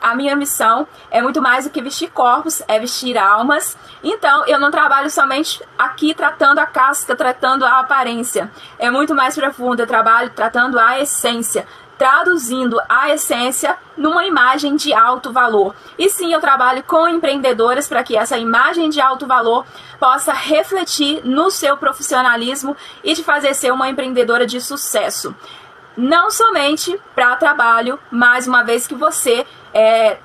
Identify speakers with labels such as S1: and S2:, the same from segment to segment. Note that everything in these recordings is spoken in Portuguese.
S1: A minha missão é muito mais do que vestir corpos, é vestir almas. Então, eu não trabalho somente aqui tratando a casca, tratando a aparência. É muito mais profundo, eu trabalho tratando a essência, traduzindo a essência numa imagem de alto valor. E sim, eu trabalho com empreendedoras para que essa imagem de alto valor possa refletir no seu profissionalismo e te fazer ser uma empreendedora de sucesso. Não somente para trabalho, mas uma vez que você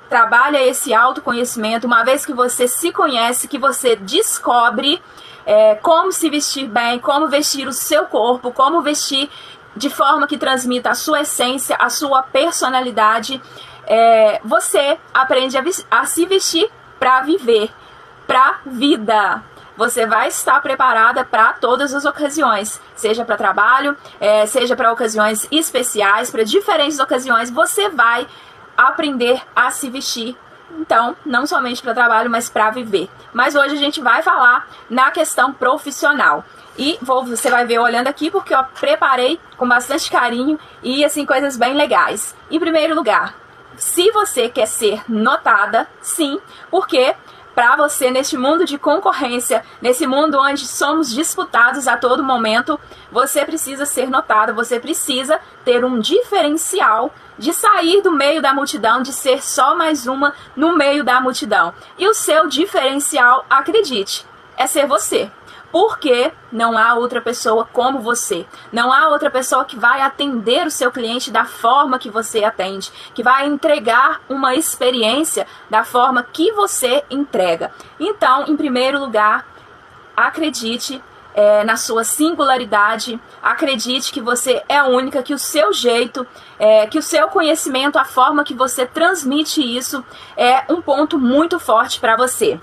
S1: trabalha esse autoconhecimento, uma vez que você se conhece, que você descobre como se vestir bem, como vestir o seu corpo, como vestir de forma que transmita a sua essência, a sua personalidade, você aprende a se vestir para viver, para vida. Você vai estar preparada para todas as ocasiões, seja para trabalho, seja para ocasiões especiais, para diferentes ocasiões, você vai aprender a se vestir. Então, não somente para trabalho, mas para viver. Mas hoje a gente vai falar na questão profissional. E você vai ver olhando aqui porque eu preparei com bastante carinho e assim coisas bem legais. Em primeiro lugar, se você quer ser notada, sim, porque para você, neste mundo de concorrência, nesse mundo onde somos disputados a todo momento, você precisa ser notado, você precisa ter um diferencial de sair do meio da multidão, de ser só mais uma no meio da multidão. E o seu diferencial, acredite, é ser você. Porque não há outra pessoa como você. Não há outra pessoa que vai atender o seu cliente da forma que você atende, que vai entregar uma experiência da forma que você entrega. Então, em primeiro lugar, acredite na sua singularidade, acredite que você é única, que o seu jeito, que o seu conhecimento, a forma que você transmite isso é um ponto muito forte para você.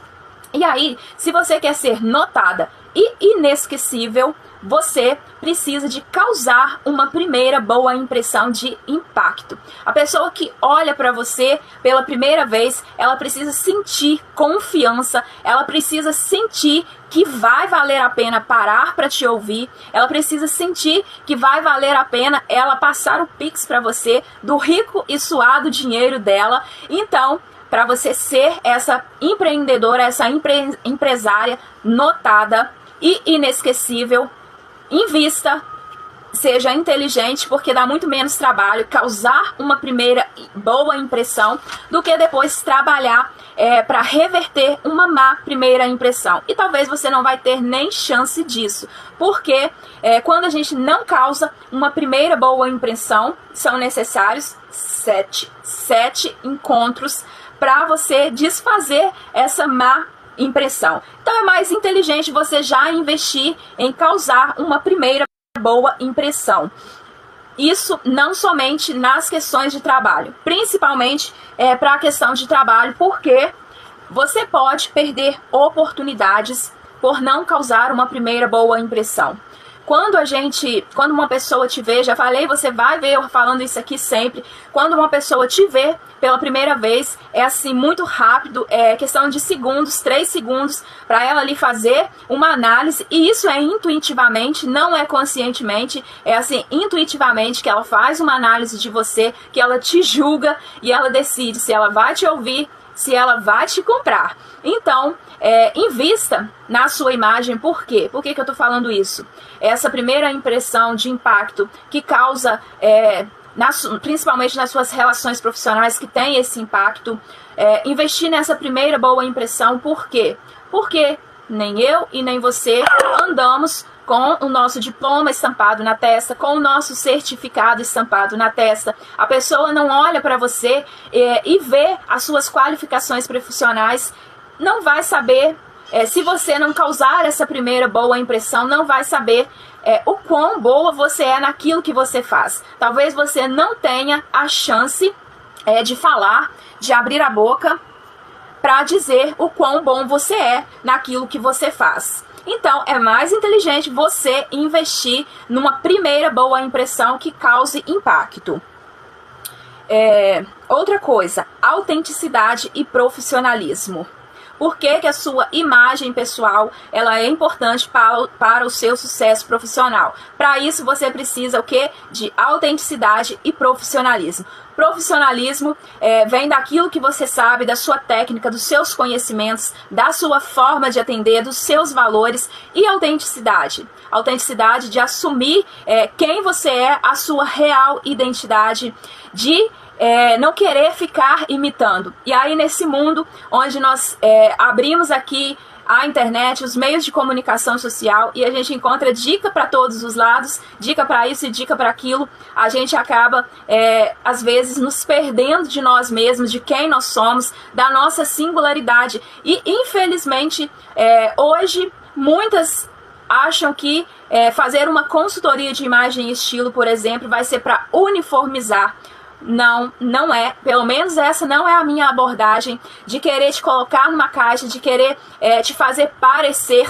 S1: E aí, se você quer ser notada e inesquecível, você precisa de causar uma primeira boa impressão de impacto. A pessoa que olha para você pela primeira vez, ela precisa sentir confiança, ela precisa sentir que vai valer a pena parar para te ouvir, ela precisa sentir que vai valer a pena ela passar o Pix para você do rico e suado dinheiro dela. Então, para você ser essa empreendedora, essa empresária notada e inesquecível, invista, seja inteligente, porque dá muito menos trabalho causar uma primeira boa impressão do que depois trabalhar para reverter uma má primeira impressão. E talvez você não vai ter nem chance disso, porque quando a gente não causa uma primeira boa impressão, são necessários sete encontros para você desfazer essa má impressão. Então é mais inteligente você já investir em causar uma primeira boa impressão. Isso não somente nas questões de trabalho, principalmente para a questão de trabalho, porque você pode perder oportunidades por não causar uma primeira boa impressão. Quando uma pessoa te vê, já falei, você vai ver eu falando isso aqui sempre, quando uma pessoa te vê pela primeira vez, é assim muito rápido, é questão de segundos, 3 segundos, para ela ali fazer uma análise, e isso é intuitivamente, não é conscientemente, é assim, intuitivamente que ela faz uma análise de você, que ela te julga e ela decide se ela vai te ouvir, se ela vai te comprar. Então, invista na sua imagem. Por quê? Por que eu estou falando isso? Essa primeira impressão de impacto que causa, principalmente nas suas relações profissionais, que tem esse impacto, investir nessa primeira boa impressão. Por quê? Porque nem eu e nem você andamos com o nosso diploma estampado na testa, com o nosso certificado estampado na testa. A pessoa não olha para você e vê as suas qualificações profissionais, não vai saber, se você não causar essa primeira boa impressão, não vai saber o quão boa você é naquilo que você faz. Talvez você não tenha a chance de falar, de abrir a boca para dizer o quão bom você é naquilo que você faz. Então, é mais inteligente você investir numa primeira boa impressão que cause impacto. Outra coisa, autenticidade e profissionalismo. Por que que a sua imagem pessoal ela é importante para o seu sucesso profissional? Para isso você precisa o quê? De autenticidade e profissionalismo. Profissionalismo vem daquilo que você sabe, da sua técnica, dos seus conhecimentos, da sua forma de atender, dos seus valores, e autenticidade. Autenticidade de assumir quem você é, a sua real identidade, de não querer ficar imitando. E aí nesse mundo onde nós abrimos aqui a internet, os meios de comunicação social, e a gente encontra dica para todos os lados, dica para isso e dica para aquilo, a gente acaba, às vezes, nos perdendo de nós mesmos, de quem nós somos, da nossa singularidade. E, infelizmente, hoje, muitas acham que fazer uma consultoria de imagem e estilo, por exemplo, vai ser para uniformizar. Não, não é. Pelo menos essa não é a minha abordagem, de querer te colocar numa caixa, de querer te fazer parecer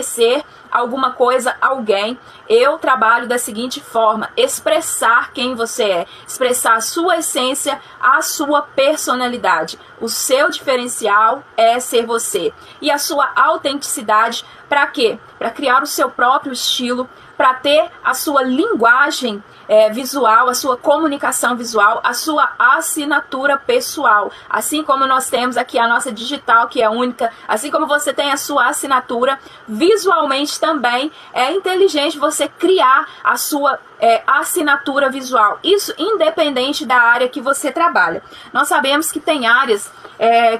S1: ser alguma coisa, alguém. Eu trabalho da seguinte forma: expressar quem você é, expressar a sua essência, a sua personalidade. O seu diferencial é ser você. E a sua autenticidade, para quê? Para criar o seu próprio estilo, para ter a sua linguagem visual, a sua comunicação visual, a sua assinatura pessoal. Assim como nós temos aqui a nossa digital, que é única, assim como você tem a sua assinatura, visualmente também é inteligente você criar a sua assinatura visual. Isso independente da área que você trabalha. Nós sabemos que tem áreas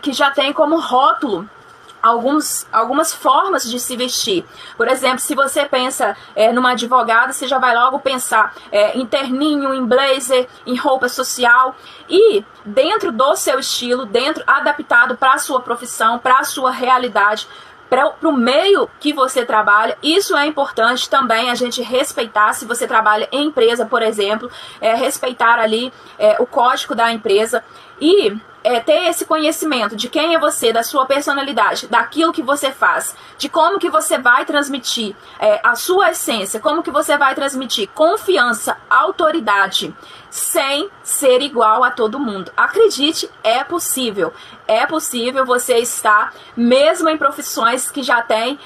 S1: que já tem como rótulo algumas formas de se vestir. Por exemplo, se você pensa numa advogada, você já vai logo pensar em terninho, em blazer, em roupa social. E dentro do seu estilo, adaptado para a sua profissão, para a sua realidade, para o meio que você trabalha, isso é importante também a gente respeitar. Se você trabalha em empresa, por exemplo, respeitar ali o código da empresa e ter esse conhecimento de quem é você, da sua personalidade, daquilo que você faz, de como que você vai transmitir a sua essência, como que você vai transmitir confiança, autoridade, sem ser igual a todo mundo. Acredite, é possível. É possível você estar, mesmo em profissões que já tem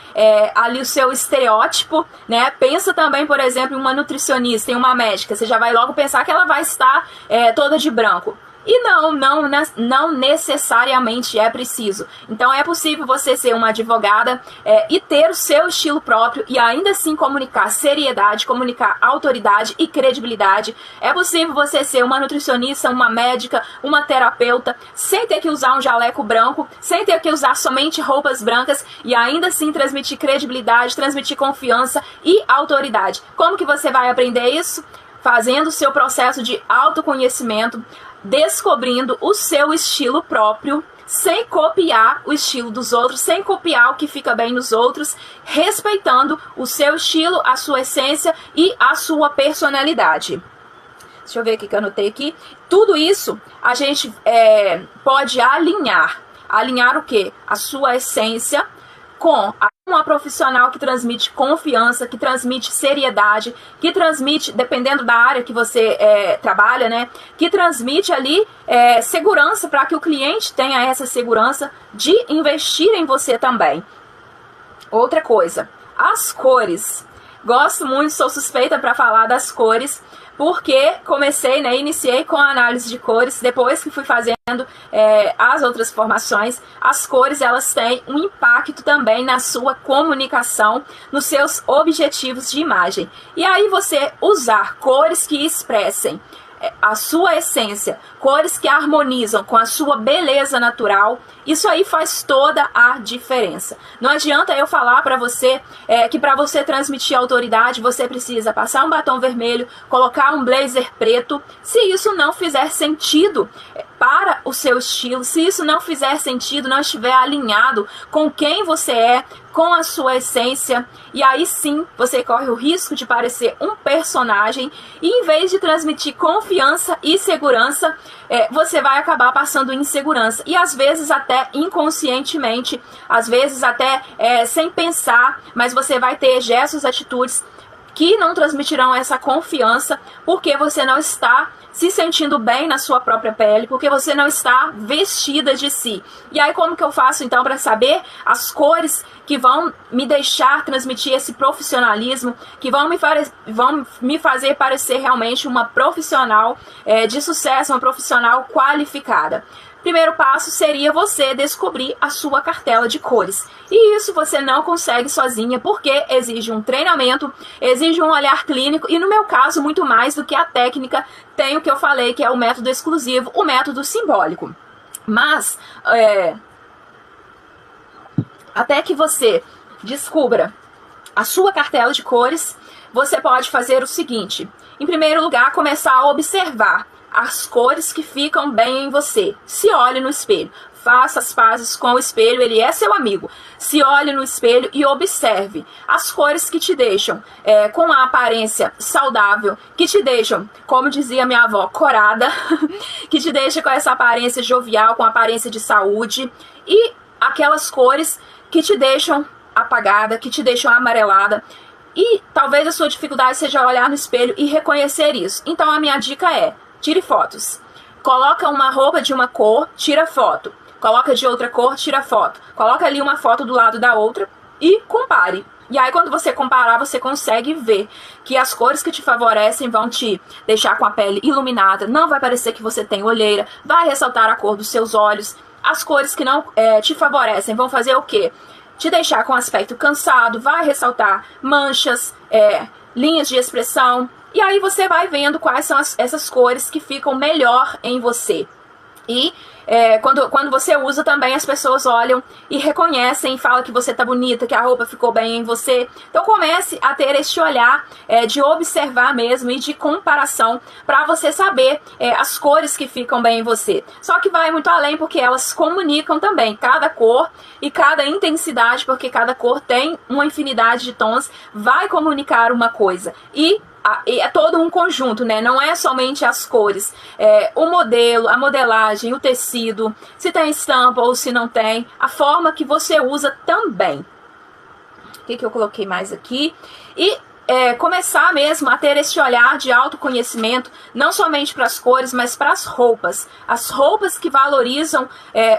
S1: ali o seu estereótipo, né? Pensa também, por exemplo, em uma nutricionista, em uma médica. Você já vai logo pensar que ela vai estar toda de branco. E não necessariamente é preciso. Então é possível você ser uma advogada e ter o seu estilo próprio e ainda assim comunicar seriedade, comunicar autoridade e credibilidade. É possível você ser uma nutricionista, uma médica, uma terapeuta, sem ter que usar um jaleco branco, sem ter que usar somente roupas brancas e ainda assim transmitir credibilidade, transmitir confiança e autoridade. Como que você vai aprender isso? Fazendo o seu processo de autoconhecimento, descobrindo o seu estilo próprio, sem copiar o estilo dos outros, sem copiar o que fica bem nos outros, respeitando o seu estilo, a sua essência e a sua personalidade. Deixa eu ver o que eu anotei aqui. Tudo isso a gente pode alinhar. Alinhar o quê? A sua essência com uma profissional que transmite confiança, que transmite seriedade, que transmite, dependendo da área que você trabalha, né, que transmite ali segurança, para que o cliente tenha essa segurança de investir em você também. Outra coisa, as cores. Gosto muito, sou suspeita para falar das cores, porque comecei, iniciei com a análise de cores, depois que fui fazendo as outras formações. As cores, elas têm um impacto também na sua comunicação, nos seus objetivos de imagem. E aí você usar cores que expressem a sua essência, cores que harmonizam com a sua beleza natural, isso aí faz toda a diferença. Não adianta eu falar para você que para você transmitir autoridade você precisa passar um batom vermelho, colocar um blazer preto, se isso não fizer sentido para o seu estilo, se isso não fizer sentido, não estiver alinhado com quem você é, com a sua essência, e aí sim você corre o risco de parecer um personagem, e em vez de transmitir confiança e segurança, você vai acabar passando insegurança, e às vezes até inconscientemente, às vezes até sem pensar, mas você vai ter gestos, atitudes que não transmitirão essa confiança, porque você não está se sentindo bem na sua própria pele, porque você não está vestida de si. E aí como que eu faço então para saber as cores que vão me deixar transmitir esse profissionalismo, que vão me fazer parecer realmente uma profissional de sucesso, uma profissional qualificada? Primeiro passo seria você descobrir a sua cartela de cores. E isso você não consegue sozinha, porque exige um treinamento, exige um olhar clínico e, no meu caso, muito mais do que a técnica, tem o que eu falei, que é o método exclusivo, o método simbólico. Mas, até que você descubra a sua cartela de cores, você pode fazer o seguinte: em primeiro lugar, começar a observar as cores que ficam bem em você. Se olhe no espelho, faça as pazes com o espelho, ele é seu amigo. Se olhe no espelho e observe as cores que te deixam com a aparência saudável, que te deixam, como dizia minha avó, corada, que te deixa com essa aparência jovial, com aparência de saúde, e aquelas cores que te deixam apagada, que te deixam amarelada. E talvez a sua dificuldade seja olhar no espelho e reconhecer isso. Então a minha dica é: tire fotos. Coloca uma roupa de uma cor, tira foto. Coloca de outra cor, tira foto. Coloca ali uma foto do lado da outra e compare. E aí quando você comparar, você consegue ver que as cores que te favorecem vão te deixar com a pele iluminada, não vai parecer que você tem olheira, vai ressaltar a cor dos seus olhos. As cores que não te favorecem vão fazer o quê? Te deixar com aspecto cansado, vai ressaltar manchas, linhas de expressão. E aí você vai vendo quais são essas cores que ficam melhor em você. E quando você usa também, as pessoas olham e reconhecem e falam que você tá bonita, que a roupa ficou bem em você. Então comece a ter este olhar de observar mesmo e de comparação para você saber as cores que ficam bem em você. Só que vai muito além, porque elas comunicam também. Cada cor e cada intensidade, porque cada cor tem uma infinidade de tons, vai comunicar uma coisa. E é todo um conjunto, né? Não é somente as cores, o modelo, a modelagem, o tecido, se tem estampa ou se não tem, a forma que você usa também. O que eu coloquei mais aqui? E começar mesmo a ter esse olhar de autoconhecimento, não somente para as cores, mas para as roupas que valorizam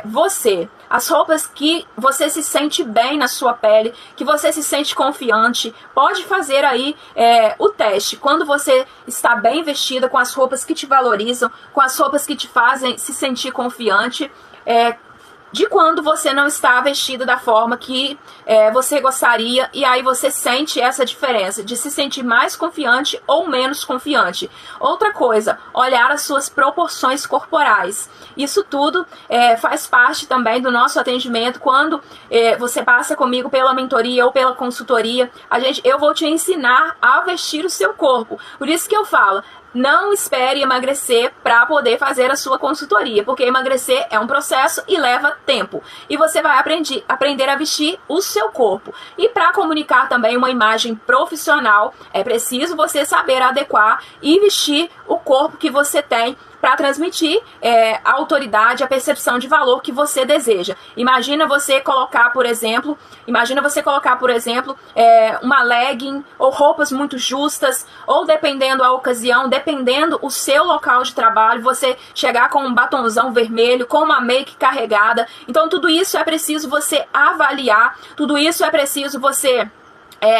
S1: você, as roupas que você se sente bem na sua pele, que você se sente confiante. Pode fazer aí o teste, quando você está bem vestida, com as roupas que te valorizam, com as roupas que te fazem se sentir confiante, de quando você não está vestida da forma que você gostaria, e aí você sente essa diferença de se sentir mais confiante ou menos confiante. Outra coisa, olhar as suas proporções corporais. Isso tudo faz parte também do nosso atendimento. Quando você passa comigo pela mentoria ou pela consultoria, eu vou te ensinar a vestir o seu corpo. Por isso que eu falo, não espere emagrecer para poder fazer a sua consultoria, porque emagrecer é um processo e leva tempo. E você vai aprender a vestir o seu corpo. E para comunicar também uma imagem profissional, é preciso você saber adequar e vestir o corpo que você tem para transmitir a autoridade, a percepção de valor que você deseja. Imagina você colocar, por exemplo, uma legging ou roupas muito justas, ou dependendo a ocasião, dependendo o seu local de trabalho, você chegar com um batonzão vermelho, com uma make carregada. Então tudo isso é preciso você avaliar, tudo isso é preciso você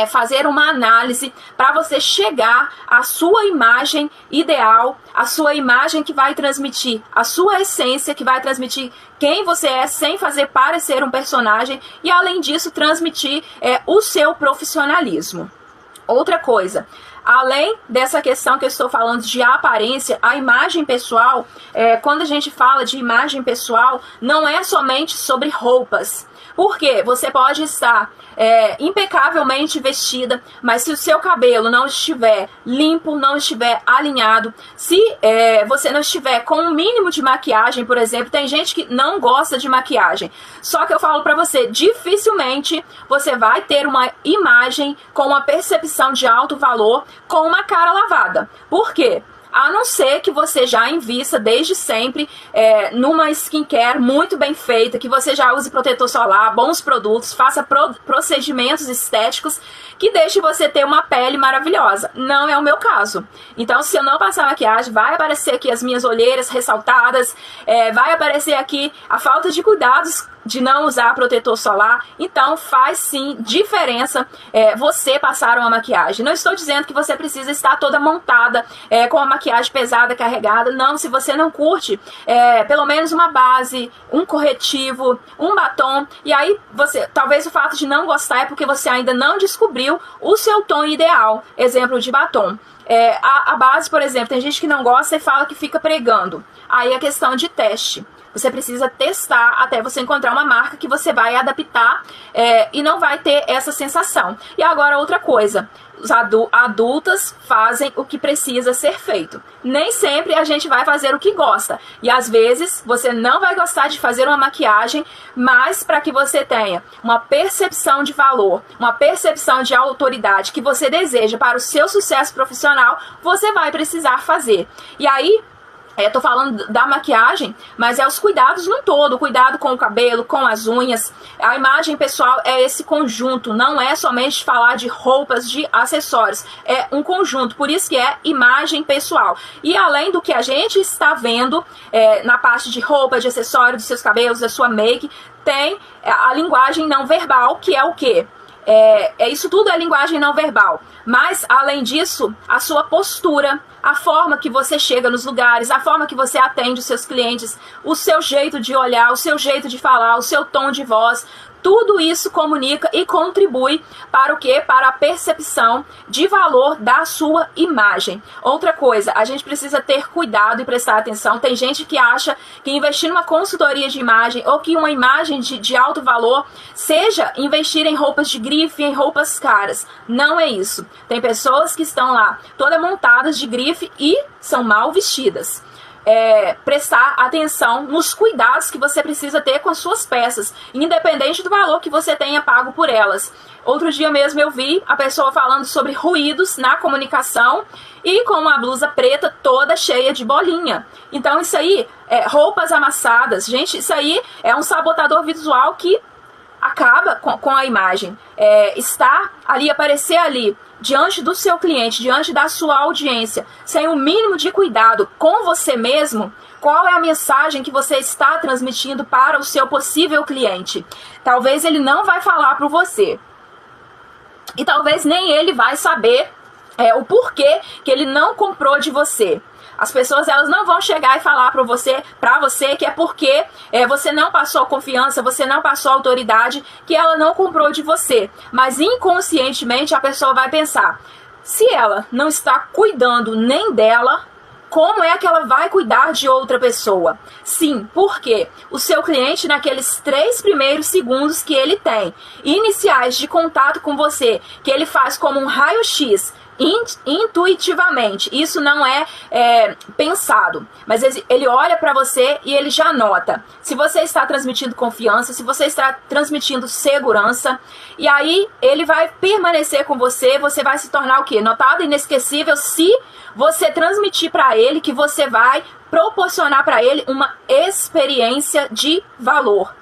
S1: fazer uma análise para você chegar à sua imagem ideal, a sua imagem que vai transmitir a sua essência, que vai transmitir quem você é sem fazer parecer um personagem, e além disso transmitir o seu profissionalismo. Outra coisa, além dessa questão que eu estou falando de aparência, a imagem pessoal, quando a gente fala de imagem pessoal, não é somente sobre roupas. Porque você pode estar impecavelmente vestida, mas se o seu cabelo não estiver limpo, não estiver alinhado, se você não estiver com um mínimo de maquiagem, por exemplo, tem gente que não gosta de maquiagem. Só que eu falo pra você, dificilmente você vai ter uma imagem com uma percepção de alto valor com uma cara lavada. Por quê? A não ser que você já invista desde sempre numa skincare muito bem feita, que você já use protetor solar, bons produtos, faça procedimentos estéticos que deixe você ter uma pele maravilhosa. Não é o meu caso. Então, se eu não passar maquiagem, vai aparecer aqui as minhas olheiras ressaltadas, vai aparecer aqui a falta de cuidados de não usar protetor solar. Então faz sim diferença você passar uma maquiagem. Não estou dizendo que você precisa estar toda montada com a maquiagem pesada, carregada. Não, se você não curte, pelo menos uma base, um corretivo, um batom. E aí talvez o fato de não gostar é porque você ainda não descobriu o seu tom ideal. Exemplo de batom. A base, por exemplo, tem gente que não gosta e fala que fica pregando. Aí é questão de teste. Você precisa testar até você encontrar uma marca que você vai adaptar e não vai ter essa sensação. E agora outra coisa, os adultas fazem o que precisa ser feito. Nem sempre a gente vai fazer o que gosta. E às vezes você não vai gostar de fazer uma maquiagem, mas para que você tenha uma percepção de valor, uma percepção de autoridade que você deseja para o seu sucesso profissional, você vai precisar fazer. E aí, tô falando da maquiagem, mas os cuidados no todo, o cuidado com o cabelo, com as unhas. A imagem pessoal é esse conjunto, não é somente falar de roupas, de acessórios, é um conjunto, por isso que é imagem pessoal. E além do que a gente está vendo na parte de roupa, de acessório, dos seus cabelos, da sua make, tem a linguagem não verbal, que é o quê? Isso tudo é linguagem não verbal. Mas, além disso, a sua postura, a forma que você chega nos lugares, a forma que você atende os seus clientes, o seu jeito de olhar, o seu jeito de falar, o seu tom de voz, tudo isso comunica e contribui para o quê? Para a percepção de valor da sua imagem. Outra coisa, a gente precisa ter cuidado e prestar atenção. Tem gente que acha que investir numa consultoria de imagem ou que uma imagem de alto valor seja investir em roupas de grife, em roupas caras. Não é isso. Tem pessoas que estão lá todas montadas de grife e são mal vestidas. Prestar atenção nos cuidados que você precisa ter com as suas peças, independente do valor que você tenha pago por elas. Outro dia mesmo eu vi a pessoa falando sobre ruídos na comunicação e com uma blusa preta toda cheia de bolinha. Então isso aí, roupas amassadas, gente, isso aí é um sabotador visual que acaba com a imagem. Estar ali, aparecer ali, diante do seu cliente, diante da sua audiência, sem o mínimo de cuidado com você mesmo, qual é a mensagem que você está transmitindo para o seu possível cliente? Talvez ele não vai falar para você. E talvez nem ele vai saber o porquê que ele não comprou de você. As pessoas, elas não vão chegar e falar para você que é porque você não passou confiança, você não passou autoridade, que ela não comprou de você. Mas inconscientemente a pessoa vai pensar, se ela não está cuidando nem dela, como é que ela vai cuidar de outra pessoa? Sim, porque o seu cliente, naqueles 3 primeiros segundos que ele tem, iniciais de contato com você, que ele faz como um raio-x, intuitivamente, isso não é pensado, mas ele olha para você e ele já nota se você está transmitindo confiança, se você está transmitindo segurança, e aí ele vai permanecer com você, você vai se tornar o quê? Notado e inesquecível se você transmitir para ele que você vai proporcionar para ele uma experiência de valor.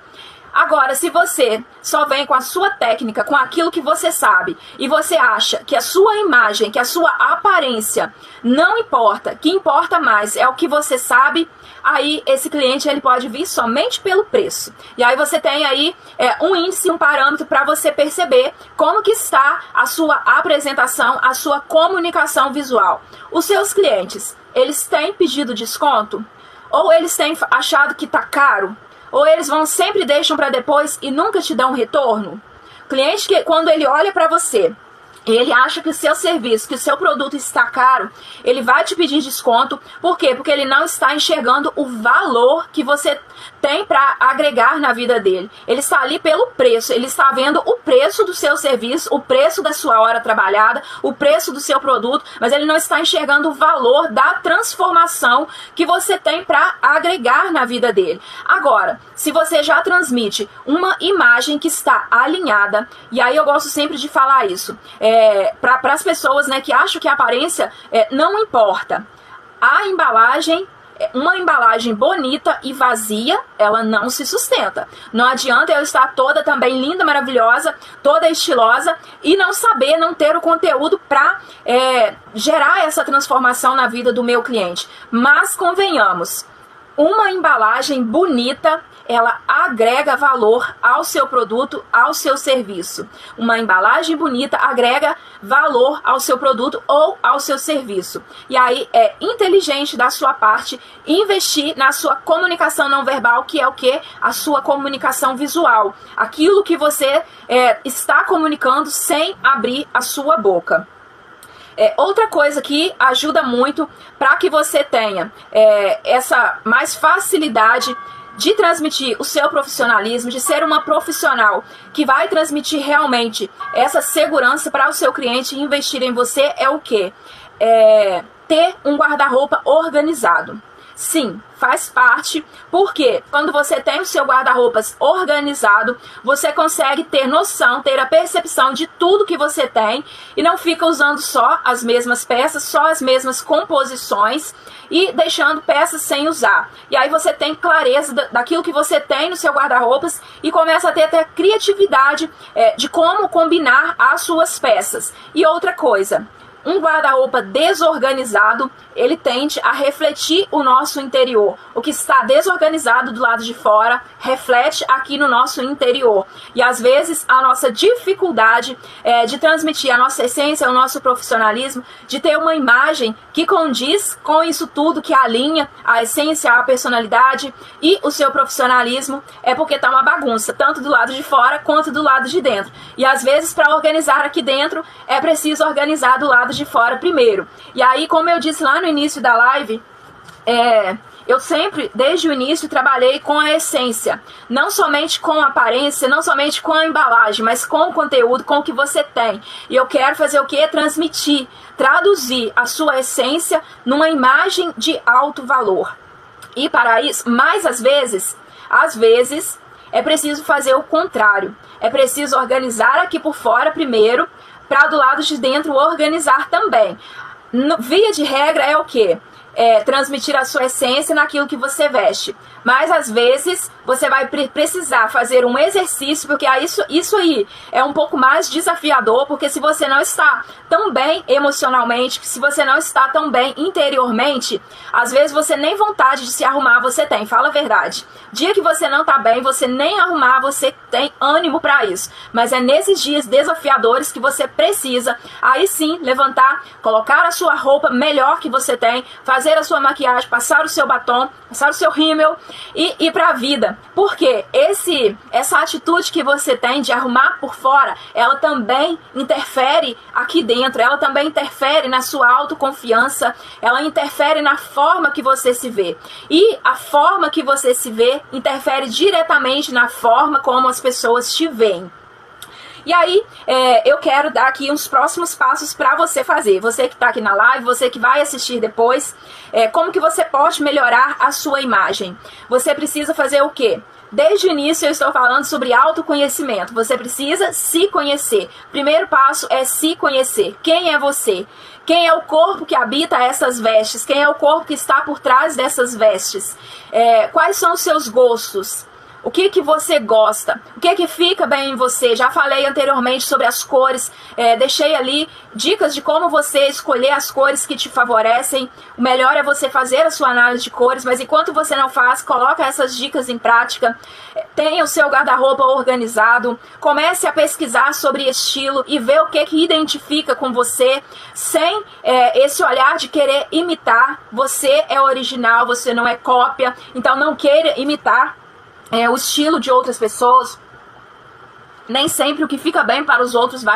S1: Agora, se você só vem com a sua técnica, com aquilo que você sabe, e você acha que a sua imagem, que a sua aparência não importa, que importa mais é o que você sabe, aí esse cliente ele pode vir somente pelo preço. E aí você tem aí um índice, um parâmetro para você perceber como que está a sua apresentação, a sua comunicação visual. Os seus clientes, eles têm pedido desconto? Ou eles têm achado que está caro? Ou eles sempre deixam para depois e nunca te dão retorno? Cliente que, quando ele olha para você, ele acha que o seu serviço, que o seu produto está caro, ele vai te pedir desconto. Por quê? Porque ele não está enxergando o valor que você tem para agregar na vida dele. Ele está ali pelo preço, ele está vendo o preço do seu serviço, o preço da sua hora trabalhada, o preço do seu produto, mas ele não está enxergando o valor da transformação que você tem para agregar na vida dele. Agora, se você já transmite uma imagem que está alinhada, e aí eu gosto sempre de falar isso, para as pessoas, né, que acham que a aparência não importa. a embalagem, uma embalagem bonita e vazia, ela não se sustenta. Não adianta eu estar toda também linda, maravilhosa, toda estilosa e não saber, não ter o conteúdo para gerar essa transformação na vida do meu cliente. Mas convenhamos, uma embalagem bonita, ela agrega valor ao seu produto, ao seu serviço. Uma embalagem bonita agrega valor ao seu produto ou ao seu serviço. E aí é inteligente da sua parte investir na sua comunicação não verbal, que é o quê? A sua comunicação visual. Aquilo que você está comunicando sem abrir a sua boca. Outra coisa que ajuda muito para que você tenha essa mais facilidade de transmitir o seu profissionalismo, de ser uma profissional que vai transmitir realmente essa segurança para o seu cliente investir em você, é o quê? Ter um guarda-roupa organizado. Sim, faz parte, porque quando você tem o seu guarda-roupas organizado, você consegue ter noção, ter a percepção de tudo que você tem e não fica usando só as mesmas peças, só as mesmas composições e deixando peças sem usar. E aí você tem clareza daquilo que você tem no seu guarda-roupas e começa a ter até criatividade de como combinar as suas peças. E outra coisa, um guarda-roupa desorganizado, ele tende a refletir o nosso interior. O que está desorganizado do lado de fora, reflete aqui no nosso interior. E às vezes a nossa dificuldade de transmitir a nossa essência, o nosso profissionalismo, de ter uma imagem que condiz com isso tudo, que alinha a essência, a personalidade e o seu profissionalismo, é porque está uma bagunça, tanto do lado de fora quanto do lado de dentro. E às vezes para organizar aqui dentro, é preciso organizar do lado de fora primeiro. E aí, como eu disse lá no início da live, eu sempre, desde o início, trabalhei com a essência. Não somente com a aparência, não somente com a embalagem, mas com o conteúdo, com o que você tem. E eu quero fazer o quê? Transmitir, traduzir a sua essência numa imagem de alto valor. E para isso, mais às vezes, é preciso fazer o contrário. É preciso organizar aqui por fora primeiro, para do lado de dentro organizar também. Via de regra é o quê? Transmitir a sua essência naquilo que você veste. Mas às vezes você vai precisar fazer um exercício, porque isso aí é um pouco mais desafiador, porque se você não está tão bem emocionalmente, se você não está tão bem interiormente, às vezes você nem vontade de se arrumar você tem, fala a verdade. Dia que você não está bem, você nem arrumar, você tem ânimo para isso. Mas é nesses dias desafiadores que você precisa, aí sim, levantar, colocar a sua roupa melhor que você tem, fazer a sua maquiagem, passar o seu batom, passar o seu rímel e ir para a vida. Porque essa atitude que você tem de arrumar por fora, ela também interfere aqui dentro, ela também interfere na sua autoconfiança, ela interfere na forma que você se vê. E a forma que você se vê interfere diretamente na forma como as pessoas te veem. E aí, eu quero dar aqui uns próximos passos para você fazer. Você que está aqui na live, você que vai assistir depois, como que você pode melhorar a sua imagem. Você precisa fazer o quê? Desde o início eu estou falando sobre autoconhecimento. Você precisa se conhecer. Primeiro passo é se conhecer. Quem é você? Quem é o corpo que habita essas vestes? Quem é o corpo que está por trás dessas vestes? Quais são os seus gostos? O que você gosta? O que fica bem em você? Já falei anteriormente sobre as cores, deixei ali dicas de como você escolher as cores que te favorecem. O melhor é você fazer a sua análise de cores, mas enquanto você não faz, coloca essas dicas em prática. Tenha o seu guarda-roupa organizado, comece a pesquisar sobre estilo e ver o que identifica com você, sem esse olhar de querer imitar. Você é original, você não é cópia, então não queira imitar o estilo de outras pessoas. Nem sempre o que fica bem para os outros vai